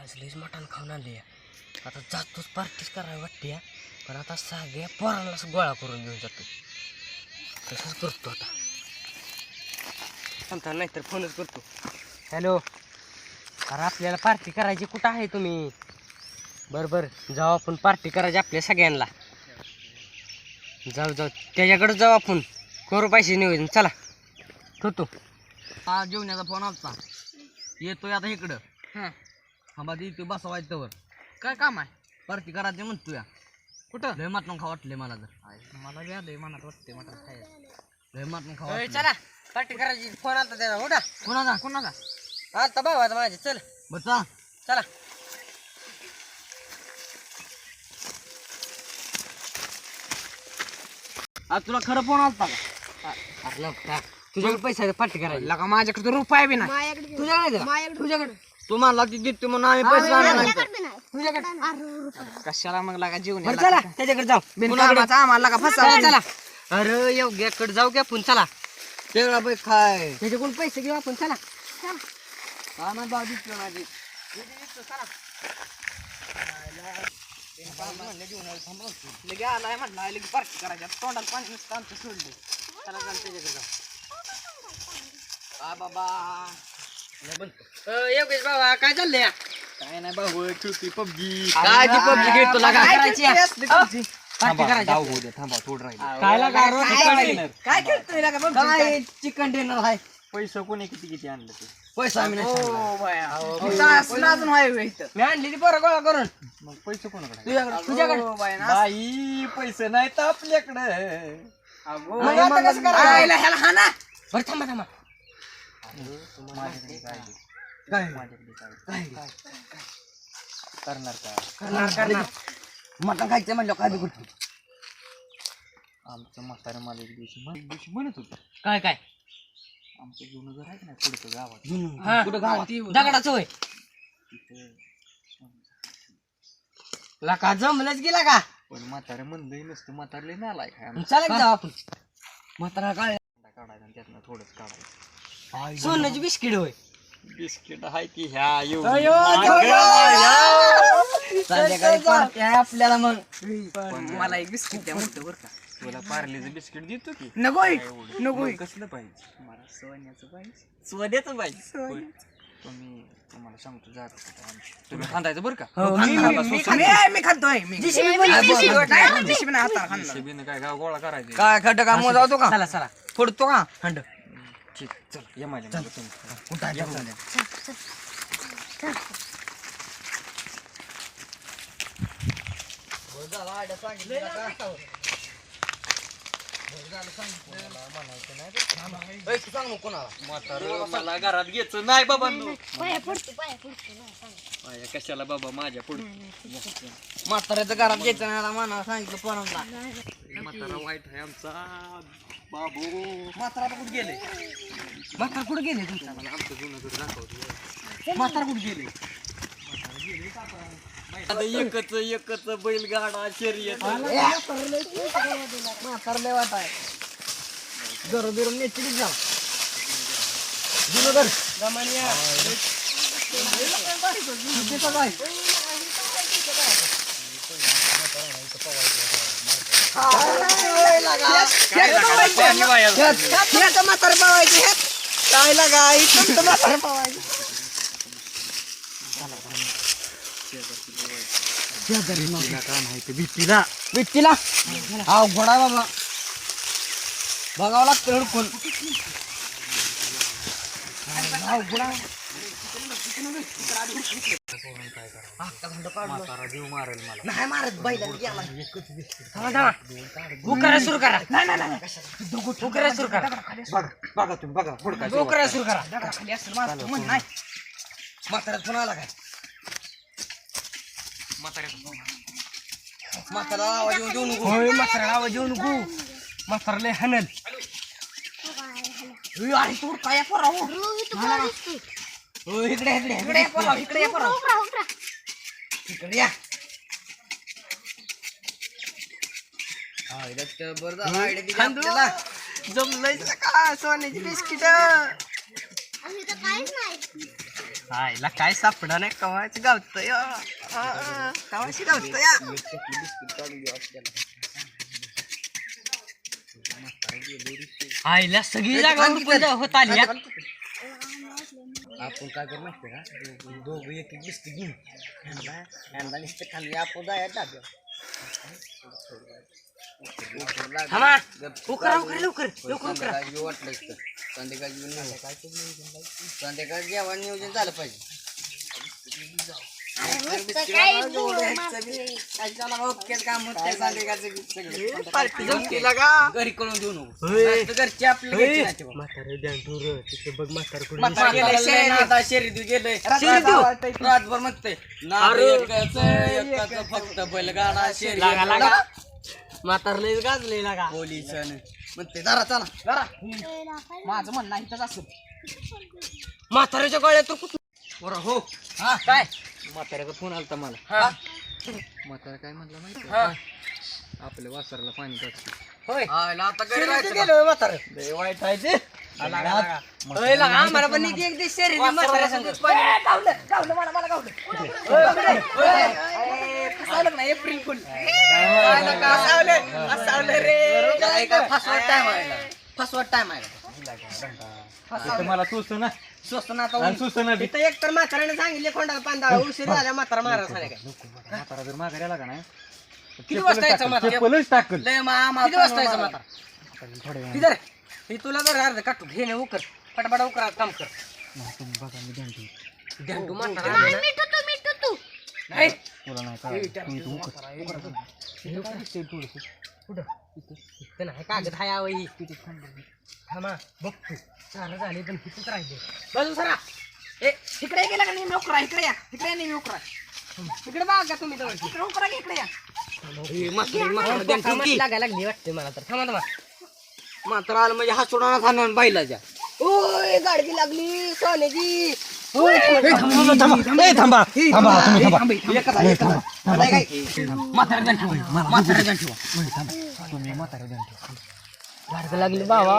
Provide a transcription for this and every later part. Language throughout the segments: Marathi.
आज लईच मटण खाऊन आणले. आता जातोच पार्टीच करावी वाटते, पण आता सगळ्या पोरांनाच गोळा करून घेऊन जातो. तसंच करतो आता. सांगता नाहीतर फोनच करतो. हॅलो, अरे आपल्याला पार्टी करायची, कुठं आहे तुम्ही? बरं जाऊ आपण पार्टी करायची आपल्या सगळ्यांना. जाऊ त्याच्याकडे जाऊ आपण, करू पैसे नियोजन. चला ठेवतो. हा जेवण्याचा फोन आलता, येतोय आता इकडं. हा बा येतोय बसवायचं वर. काय काम आहे? पार्टी करायची म्हणतो या. कुठं? लय मटण खावा वाटले मला. तर मला बी आलंय मनात वाटते मटण खायचं. लय मटण खावा. चला पार्टी करायची. फोन आलता त्याला. उठा. कोणाचा आता भाऊ आता माझे. चल बच्चा चला. आज तुला खरं फोन आलता का? अरे नव्हता. तुझ्याकडे पैसा आहे पार्टी करायची? लगा माझ्याकडे तर रुपये बी नाही. तुझ्याकडे तू म्हणला ती देतो म्हणून आम्ही पैसे आणणार. तुझ्याकडे कशाला मग लागा जेवण? चला त्याच्याकडे जाऊ. बिनकामाचा आम्हाला लागा फसा. चला. अरे योग्याकडे जाऊ की आपण. चला तेवढा पैसे खाय. त्याच्याकडून पैसे घेऊ आपण. चला. आम्हाला भाव दिसलो माझी. लगे आलाय म्हटलं लगे पार्टी करायच्या. तोंडाला पाणी नुसतं आमचं सोडले. चला त्याच्याकडे जाऊ. बाबा योगेश बाबा काय चाललंय? काय नाही भाऊ, खेळतोय पबजी. काय ती PUBG खेळतो लागा? करायची पार्टी करायची. थांबा थोडं राहील. काय लागा? काय खेळतोय लागा PUBG? काय चिकन डिनर आहे. पैसा कोणी किती आणलं ते? पैसा आम्ही नाही मी आणली ती पोरं गोळा करून. मग पैसे कोणाकडे? तुझ्याकडे बाई पैसे नाही तर आपल्याकडे. मग आता कसं करायचं? बरं थांबा. माझ्याकडे काय? काय माझ्याकडे काय? करणार काय? करणार. मटण खायचं म्हणलं काय बी करतो. आमचं म्हातारं मला एक दिवशी म्हणत होतं, काय आमचं जुनं घर आहे का नाही पुढचं गावात, हा. कुठं गावात? दगडाचं होय. तिथं लाका जमलंच गेला का? पण म्हातारं म्हणलंय नसतं, म्हातारले नालाय काय चला जाऊ आपण. म्हातारा काय काढायचं आणि त्यातनं थोडंच काढायचं. सोन्याची बिस्किट होय. बिस्किट आहे की ह्या येऊ संध्याकाळी पार्टी आहे आपल्याला. मग पण मला एक बिस्किट द्या मोठं बरं का. तुला पार्लेचं बिस्किट देतो की नकोय एवढं? नकोय. मग कसलं पाहिजे? मला सोन्याचं पाहिजे. सोन्याचं पाहिजे. पण तुम्हाला सांगतो जा तुम्ही खांदायचं बरं का. मी खातोय. शिबीनं काय गाव गोळा करायचे. काय खड्डा का मोजावतो का? चला फोडतो का खंड? ठीक चल या माझ्या मागं तुम्ही. कुठं आहे? सांग मग कोणाला. म्हातारं मला घरात घ्यायचं नाही बाबा. पाया पडतो माझ्या कशाला बाबा माझ्या पुढे. म्हाताऱ्याचं घरात घ्यायचं नाही मला सांगितलं पोरांना. म्हातारा वाईट आहे आमचा बाबू. म्हातारा कुठे गेले? म्हातार कुठे गेले तुमच्या? मला आमचं जुनं घर दाखवतो. म्हातारा कुठे गेले? आता एकच बैलगाडा शर्यत. म्हातारले वाट आहे. घर बिरून नेची जा. जुनं घर म्हातार पावायचे काय लागा इथं म्हातार पावायचे. भीतीला हा घोडा बाबा बघावं लागतं हडकून. म्हातारा जीव मारेल मला. नाही मारत बैला गेला. उकरा सुरू करा. नाही उकरा सुरू करा. बघा तुम्ही बघा पुढं काय उकरा सुरू करा. खाली असेल मारतो म्हण नाही. म्हाताऱ्यात फोन आला काय? म्हातारा आवाज येऊन देऊ नको. होय म्हातारा आवाज येऊ नको. म्हातारले हनल. अरे तू काय पोराव? इकडे इकडे इकडे पोराव इकडे या पोराव इकडे या. बरं झालं आयडिया दिली आपल्याला. जमलंय का सोन्याची बिस्किट? काहीच नाही. आईला काय सापडा नाही कवायचं गावतंय कवायची गावतंय आईला सगळी जागा उडकून होत आली हा. आपण काय करू माहिती का दोघं एक एक बिस्किट घेऊन यांना नुसतं खाली आपण जायला डाब्यावर. थांबा उकरा उकरा लवकर लवकर उकरा. संध्याकाळ जेवण नियोजन झालं पाहिजे. घरी करून देऊ नको घरचे आपल्याला म्हातारे ध्यान तिथे बघ म्हातारे कुठे शरीर गेलंय रातभर म्हणते फक्त बैलगाडा शरीर म्हातारले गाजले लागा पोलीस म्हणते जरा चला जरा माझं म्हणणं इथंच असं म्हाताऱ्याच्या गळ्यात तर कुठं बरं हो हा काय म्हाताऱ्याचा फोन आलता मला. हा म्हातारा काय म्हटलं माहिती हा आपल्या वासराला पाणी टाकतो. होय आता घरी जायचं गेलो म्हातारं लय वाईट आहे ते. होय लागा आम्हाला पण एक एक दिवस शरीर म्हाताऱ्या संग एप्रिल फुल फसवट टाइम आहे मला सुचत ना स्वस्त ना आता सुचत ना इथं एक तर म्हाताऱ्याने सांगितले खोंडाला पांदा उशीर झाल्या म्हातारा मारा सांगाय म्हातारा जर माघारी आला का नाही किती वाजता यायचं म्हातारा चप्पलच टाकल. लय मामा किती वाजता यायचं म्हातारा थोड्या वेळाने. किधर हे तुला जर अर्ध काटू घेणे उकर फटाफटा उकरा काम कर नाही, तुम्ही बघा मी ध्यान ठेवतो. ध्यान तू म्हातारा आला ना. नाही तुला नाही काय तू इथं उकर. कुठं इथं नाही कागद हाय आवई थांबा बघ तू झालं झाले पण कितीच राहिले बाजू सरा ए इकडे गेला का नाही नोकरा इकडे या इकडे नाही नोकरा इकडे बघा का तुम्ही जवळ इकडे नोकरा इकडे या लागायला लागली वाटते मला तर थांबा थांबा मात्र आलं म्हणजे हा सोडा थांबा बैलाच्या ओय गाडगी लागली सोन्याची थांबा तुम्ही म्हातारा ध्यान ठेवा. गाडगी लागली बाबा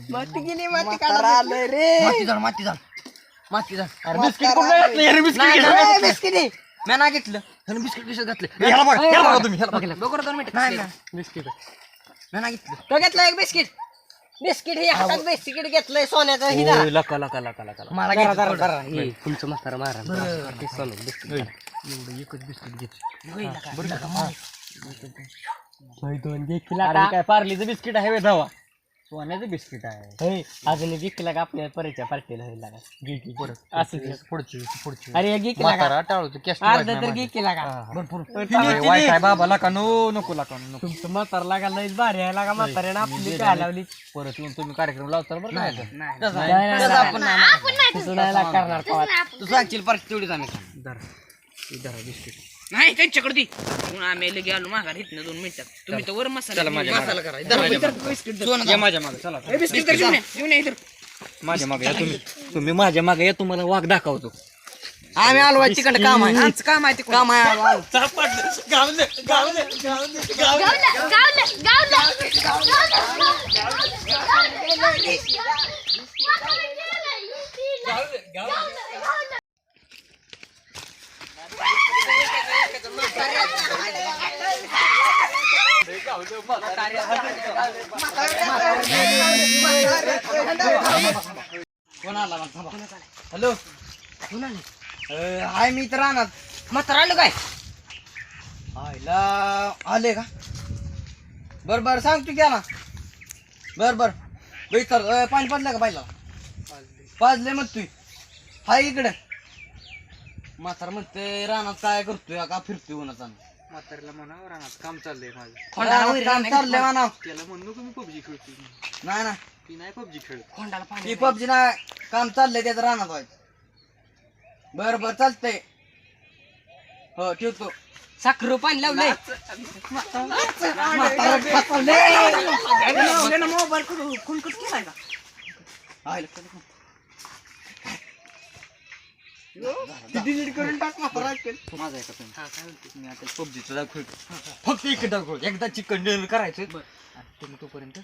माती गेली माती काढायला माती झाड बिस्किट मी नाही घेतलं बिस्किट कशात घातलं बिस्किट मी नाही घेतलं तो घेतला एक बिस्किट बिस्किट हे हातात बिस्किट घेतलंय सोन्याचं ही धरा. मला जरा, घ्यायचं जरा, जरा. हे, तुमचं म्हातारा मारा ते सोनं बिस्किट एकच बिस्किट घेत. दोन घेतला काय पार्लीचं बिस्किट आहे धावा सोन्याचं बिस्किट आहे. अजून घेतला का आपल्या परीच्या पार्टीला होईल लागा घे परत असं पुढची अरे घेतला का म्हातारा टाळूचं कॅस्ट अर्धा तर घेतला का वाईट आहे बाबा लाका नको लाका नको. तुमचं म्हातारा लागा लयच भारी आहे लागा म्हाताऱ्यानं आपली काय लावली परत येऊन तुम्ही कार्यक्रम लावता बरं नाही तसं नाही लाग करणार कवा. तू सांगशील परत तेवढीच आम्ही बिस्किट नाही त्यांच्याकडे दी म्हणून आम्ही लगे आलो माघार इथनं 2 मिनिटात तुम्ही तर वर मसाला माझ्या मसाला करायचा माझ्या मागे चला बिस्किट तर घेऊन या इथं माझ्या मागे या तुम्ही माझ्या मागे या तुम्हाला वाघ दाखवतो. आम्ही आलो तिकडे काम आहे आमचं काम आहे ते काम आहे आलो हॅलो हाय मी तर राहणार म्हातारा आलं काय आयला आले का बर सांगतो की ना बर तर पाणी पाजलं का पाहिला पाजले मग तू हाय इकडे म्हातारा म्हणते रानात काय करतोय का फिरतोय उन्हाचा म्हातारीला म्हणावं रानात काम चाललंय माझं. रानात काम चाललंय म्हणा त्याला म्हणू की मी पबजी खेळतोय. नाही ना ती नाही पबजी खेळत. खोंडाला पाणी ती पबजी ना काम चाललंय त्याचं रानात व्हायचं बर चालतंय हो ठेवतो साखर पाणी लावलंय मोबाईल खून कुठ केलाय का डिलीट करून टाक म्हातारा ऐकेल. माझा आहे का तुम्ही मी आता पबजीचं खेळतो फक्त एक दाखव एकदा चिकन डिनर करायचं आणि तुम्ही तोपर्यंत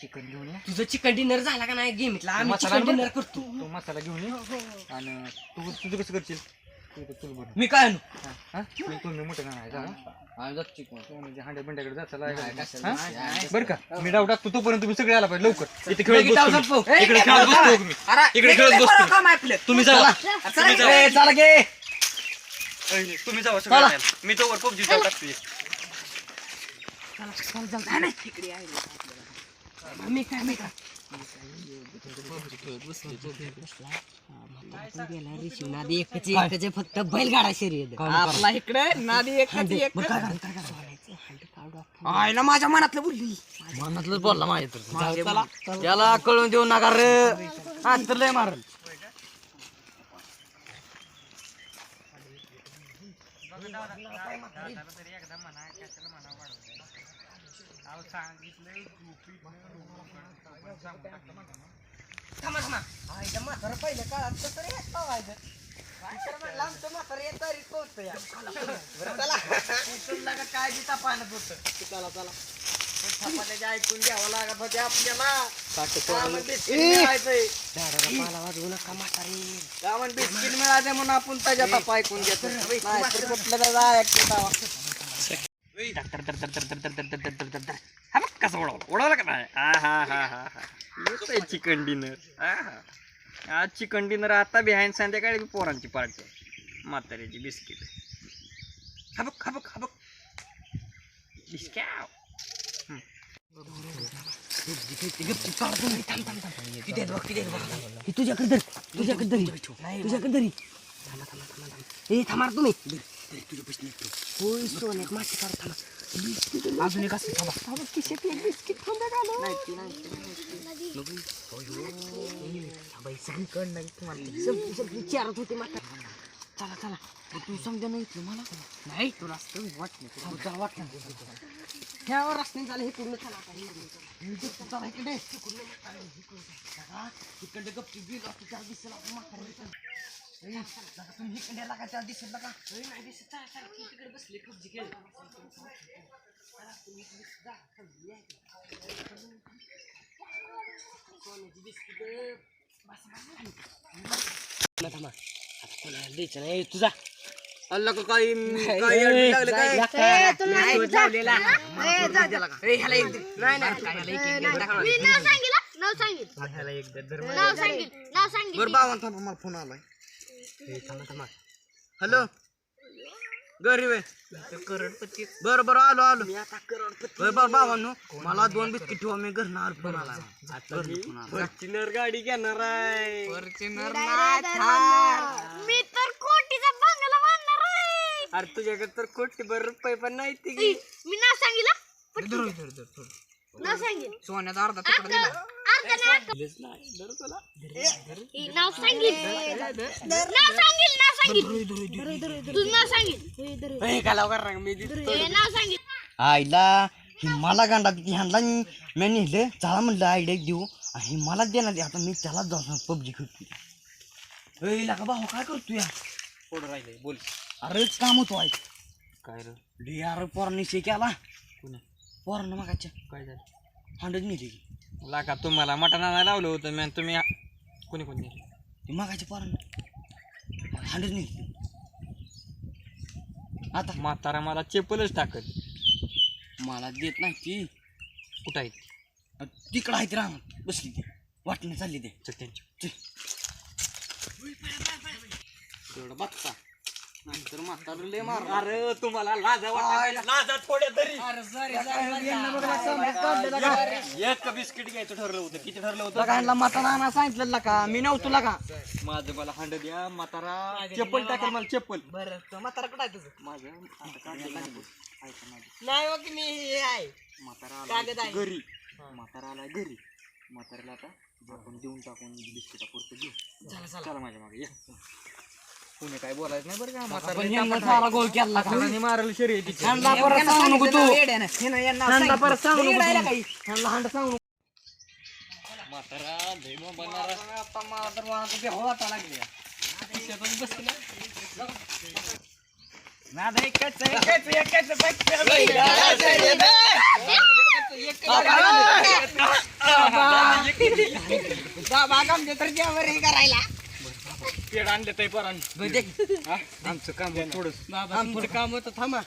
चिकन घेऊन ये. तुझं चिकन डिनर झाला का नाही गेमीतला आम्ही मसाला चिकन डिनर बनव. करतो तो मसाला घेऊन ये आणि तुझं कसं करशील तुझं बरं मी काय आणू तुम्ही मोठं नाही जा आम्ही जातो चिकन म्हणजे हांड्या बिंड्याकडे जायचं नाही, नाही. बरं का मी डाव टाकतो तोपर्यंत तुम्ही सगळे आला पाहिजे लवकर इथे खेळत लगेच बसतो जाऊ मी. जाऊ. इकडे खेळत बसतो तुम्ही इकडे खेळत बसतो काम आहे आपलं तुम्ही जावा तुम्ही जावा. चला गे तुम्ही जावा सगळं राहायला. मी तोवर पबजी जाऊ टाकतो मी काय मी काय फक्त बैलगाडा शर्यत आपला इकडे नादी एक आयला माझ्या मनातलं बोलली मनातलंच बोलला माझ्या तर याला कळून देऊ नका रे आज तर लय मारल म्हातारं पहिल्या काळात कसं रे पावायचं म्हणलं आमचं म्हातारं येत तरी पोहोचतं या चला काय बी तापानच होतं चला चला थापाट्याचे ऐकून घ्यावं लागत होते आपल्याला बिस्किट मिळायचंय मला वाजवू नका म्हातारी गावात बिस्किट मिळायचे म्हणून आपण त्याच्या तापा ऐकून घेतो नाहीतर कुठलं त्याचा ऐकतो कसं उडवलं का नाही हा चिकन डिनर आज चिकन डिनर आता बिहाइंड संध्याकाळी पोरांची पार्टी आहे म्हाताऱ्याची बिस्किट खाबक खाबक खाबक बिस्क्याव तुझ्याकडे तुझ्याकडे ए थांबा तुम्ही होय सोन्यात माती काढ थांबा अजून एक असं थांबा खिशात एक बिस्किट थांबा सगळीकडं नाही तुम्हाला सगळी चारत होते माता चला चला तू समजा नाही मला नाही तुला असं वाटलं वाटलं ह्यावर रस्त्याने झालं हे पूर्ण चला इकडे इकडे गप्पी बिल त्याला दिसेल आपण म्हातारा तुम्ही इकडे लागा त्याला दिसेल का नाही दिसत तिकडे बसले कब्जी खेळ सोन्याची बिस्किट द्यायचं नाही तुझा अल्ला का काही मला फोन आलाय हॅलो घरी वे बरं बरं आलो आलो बरं बाबांनो मला 2 बिस्किट ठेवा मी घरणार फोन आला फॉर्च्युनर गाडी घेणार आहे मी तर कोटीचा बंगला बांधणार आहे. अरे तुझ्याकडे तर कोटीभर रुपये पण नाही ती मी नाव सांगितलं नाव सांगितलं सोन्याचा अर्धा तुकडा दिला नाव सांगितलं तुझं नाव सांगितलं नाव सांगितलं आईला ही मला गांडा तिथे ह्यांना मी नेलं चला म्हणलं आयडिया देऊ आणि मला देणार आता मी त्याला जाऊ पबजी खेळतो का भाऊ काय करतो या पुढं राहिले बोल अरेच काम होतो ऐक काय रे डी अरे पोरांनी शे केला कोणी पोरांना मागाच्या काय झालं हांडत नेली लाका तुम्हाला मटण आणायला लावलं होतं मी तुम्ही कोणी कोणी ती मागाच्या पोरांना हांडत नेली आता म्हातारा मला चेपलच टाकत मला देत नाही ती कुठं आहे तिकडं आहे ती राहणार बसली ती वाटणं चालली ते चल त्यांची तेवढं बघता नंतर म्हातारं लय मार अरे तुम्हाला लाजा थोड्या तरी एक बिस्किट घ्यायचं ठरलं होतं किती ठरलं होतं लगायला म्हातारा सांगितलं का मी नव्हतो लगा माझं मला हांड द्या म्हातारा चप्पल टाकेल मला चप्पल बरं म्हातारा कुठं आहे तुझं माझं आता काढायला लागलं. ऐका माझं. नाही हो की मी हे आहे म्हातारा कागद आला आहे. घरी म्हातारा आला घरी म्हाताऱ्याला आता आपण देऊन टाकून बिस्किटा पुरतं घेऊ चला माझ्या मागे या कोणी काय बोलायचं नाही बरं का पण यांना सारा गोल केला का म्हातारा मारल शर्यती ह्यांना परत सांगू नको तू ह्यांना परत सांगू नको येडायला तू. काही. ह्यांना हांड सांगू नको. म्हातारा लय मग बनणार आता मला तर मला तर बेहोळ वाटायला लागली या. बाबा आमच्या तर जेवण हे करायला पेड आणले ते पर आमचं काम थोडं बाबा आमचं काम होतं थांबा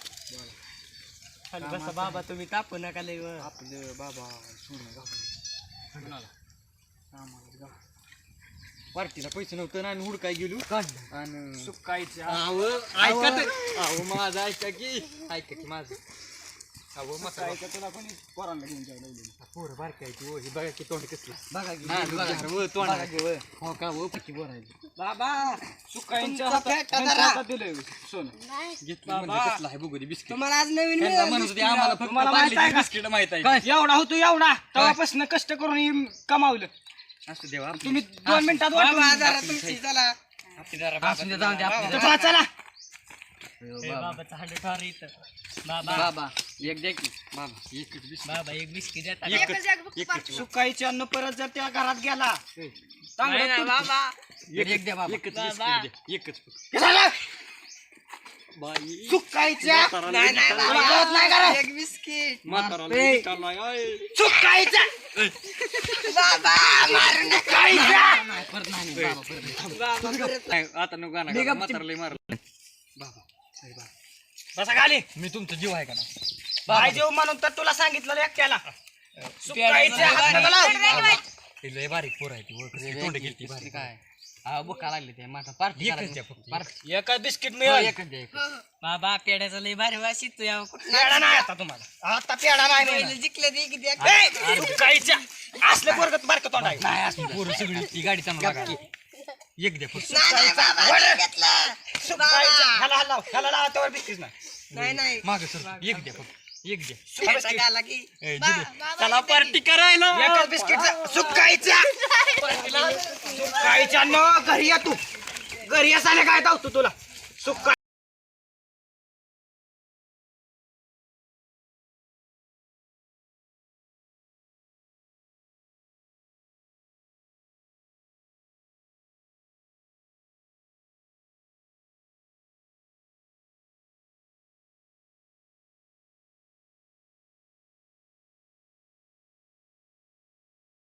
खाली बसा बाबा तुम्ही तापू नका लय आपलं बाबा पार्टीला पैसे नव्हतं ना आम्ही हुडकाय गेलो आणि सुकायचे अहो माझं ऐका की माझं अहो मग ऐका तुला कोणी पोरांना घेऊन जायला पोरं बारकायची हो ही बघा की तोंड कसलं बघा तोंड हो का हो पक्की बोलायची बाबा सुकायच्या तुमचा फेटा जरा. हातात दिलंय सोनं नाही घेतलं म्हणजे कसलं आहे बघू दे बिस्किट तुम्हाला आज नवीन त्यांना म्हणत होते आम्हाला फक्त तुम्हाला माहित आहे पार्लेजी का? बिस्किट माहित आहे एवढा होतो एवढा तेव्हापासून कष्ट करून हे कमावलं असं देवा तुम्ही 2 मिनिटात वाटून जरा तुमची चला असून दे, जाऊन दे आपलं. चला चला बाबा एक द्या की बाबा एकच बिस्किट बाबा एक बिस्किट देता एकच एक फक्त पार्टी. सुकायच्या अन्न परत जर त्या घरात गेला नाही चांगलं ना, बाबा एक द्या बाबा. एकच बाबा. बिस्किट द्या एकच झालं. बाई सुकायच्या म्हाताराला विकायला तुला कळत नाही का रे? एक बिस्किट म्हाताराला ए. विकायला आहे. सुकायच्या बाबा मारू नका नाही, परत नाही, बाबा, परत नाही. नाही, आता नको गाणं गाणं. म्हाताराला मारलं बसा खाली मी तुमचा जीव आहे का ना बाय जेव म्हणून तर तुला सांगितलं एकट्याला सुकायच्या हात नका लावू. लय बारीक पोर आहे ती ओळख तोंड गेली बारीक काय बुका लागले ते माझा पार्टी एकच द्या फक्त. पार्टी एका बिस्किट मिळेल एकच द्या एकच. बाबा पेड्याचा लय भारी वास येतो या पेढा नाही आता तुम्हाला आता पेढा नाही मिळणार. जिंकले दे किती ए, सुकायच्या असले पोरगत बारकं तोंड आहे नाही असू दे. पोरं सगळी ती गाडी चांगला लागा एक द्या फक्त सुकायच्या ह्याला हलाव ह्याला लावा त्यावर बिस्किट नाही नाही माग सर एक द्या फक्त एक द्या ए, बा- जिले. बाबा चला पार्टी करायला एकच बिस्किट सुकायच्या सुकायच्या न घरी या तू घरी या काय धावतो तुला सुकाय